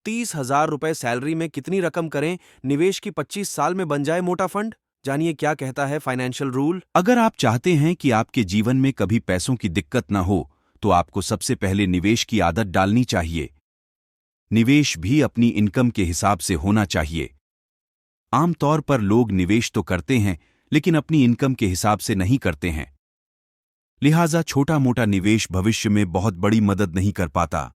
30,000 रुपए सैलरी में कितनी रकम करें निवेश की 25 साल में बन जाए मोटा फंड? जानिए क्या कहता है फाइनेंशियल रूल। अगर आप चाहते हैं कि आपके जीवन में कभी पैसों की दिक्कत न हो, तो आपको सबसे पहले निवेश की आदत डालनी चाहिए। निवेश भी अपनी इनकम के हिसाब से होना चाहिए। आमतौर पर लोग निवेश तो करते हैं, लेकिन अपनी इनकम के हिसाब से नहीं करते हैं। लिहाजा छोटा मोटा निवेश भविष्य में बहुत बड़ी मदद नहीं कर पाता।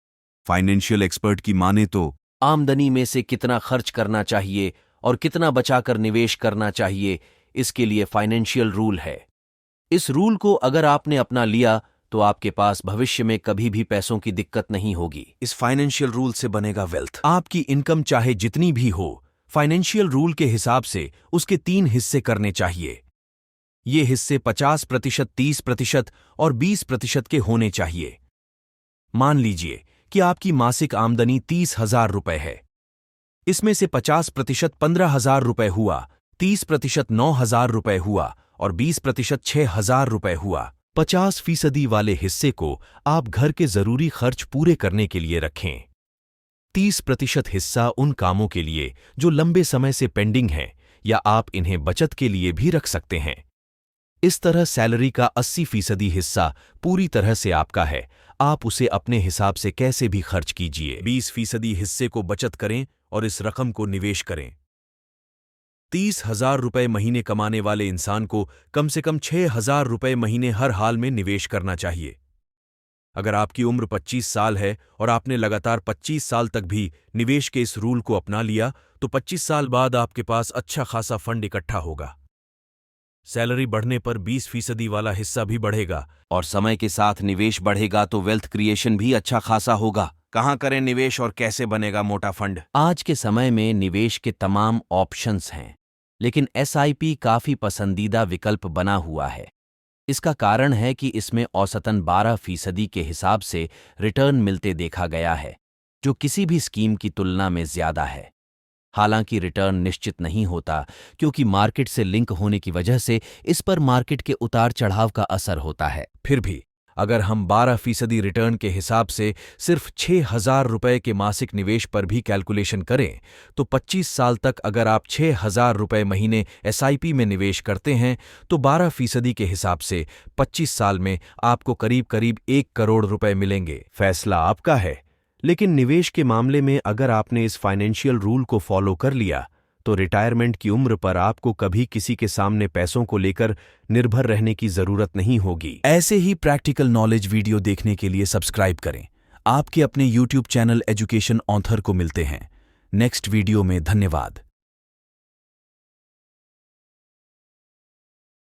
फाइनेंशियल एक्सपर्ट की माने तो आमदनी में से कितना खर्च करना चाहिए और कितना बचाकर निवेश करना चाहिए, इसके लिए फाइनेंशियल रूल है। इस रूल को अगर आपने अपना लिया तो आपके पास भविष्य में कभी भी पैसों की दिक्कत नहीं होगी। इस फाइनेंशियल रूल से बनेगा वेल्थ। आपकी इनकम चाहे जितनी भी हो, फाइनेंशियल रूल के हिसाब से उसके 3 हिस्से करने चाहिए। ये हिस्से 50%, 30% और 20% के होने चाहिए। मान लीजिए कि आपकी मासिक आमदनी 30,000 रुपए है। इसमें से 50% 15,000 रुपए हुआ, 30% 9,000 रुपए हुआ और 20% 6,000 रुपए हुआ। 50% वाले हिस्से को आप घर के जरूरी खर्च पूरे करने के लिए रखें। 30% हिस्सा उन कामों के लिए जो लंबे समय से पेंडिंग हैं, या आप इन्हें बचत के लिए भी रख सकते हैं। इस तरह सैलरी का 80% हिस्सा पूरी तरह से आपका है, आप उसे अपने हिसाब से कैसे भी खर्च कीजिए। 20% हिस्से को बचत करें और इस रकम को निवेश करें। 30,000 रुपए महीने कमाने वाले इंसान को कम से कम 6,000 रुपए महीने हर हाल में निवेश करना चाहिए। अगर आपकी उम्र 25 साल है और आपने लगातार 25 साल तक भी निवेश के इस रूल को अपना लिया, तो 25 साल बाद आपके पास अच्छा खासा फंड इकट्ठा होगा। सैलरी बढ़ने पर 20% वाला हिस्सा भी बढ़ेगा और समय के साथ निवेश बढ़ेगा तो वेल्थ क्रिएशन भी अच्छा खासा होगा। कहाँ करें निवेश और कैसे बनेगा मोटा फंड? आज के समय में निवेश के तमाम ऑप्शंस हैं, लेकिन SIP काफी पसंदीदा विकल्प बना हुआ है। इसका कारण है कि इसमें औसतन 12% के हिसाब से रिटर्न मिलते देखा गया है, जो किसी भी स्कीम की तुलना में ज्यादा है। हालांकि रिटर्न निश्चित नहीं होता, क्योंकि मार्केट से लिंक होने की वजह से इस पर मार्केट के उतार चढ़ाव का असर होता है। फिर भी अगर हम 12% रिटर्न के हिसाब से सिर्फ 6,000 रुपए के मासिक निवेश पर भी कैलकुलेशन करें, तो 25 साल तक अगर आप 6,000 रुपए महीने SIP में निवेश करते हैं, तो 12% के हिसाब से 25 साल में आपको करीब करीब 1 करोड़ रुपए मिलेंगे। फैसला आपका है, लेकिन निवेश के मामले में अगर आपने इस फाइनेंशियल रूल को फॉलो कर लिया, तो रिटायरमेंट की उम्र पर आपको कभी किसी के सामने पैसों को लेकर निर्भर रहने की जरूरत नहीं होगी। ऐसे ही प्रैक्टिकल नॉलेज वीडियो देखने के लिए सब्सक्राइब करें। आपके अपने YouTube चैनल एजुकेशन ऑथर को मिलते हैं नेक्स्ट वीडियो में। धन्यवाद।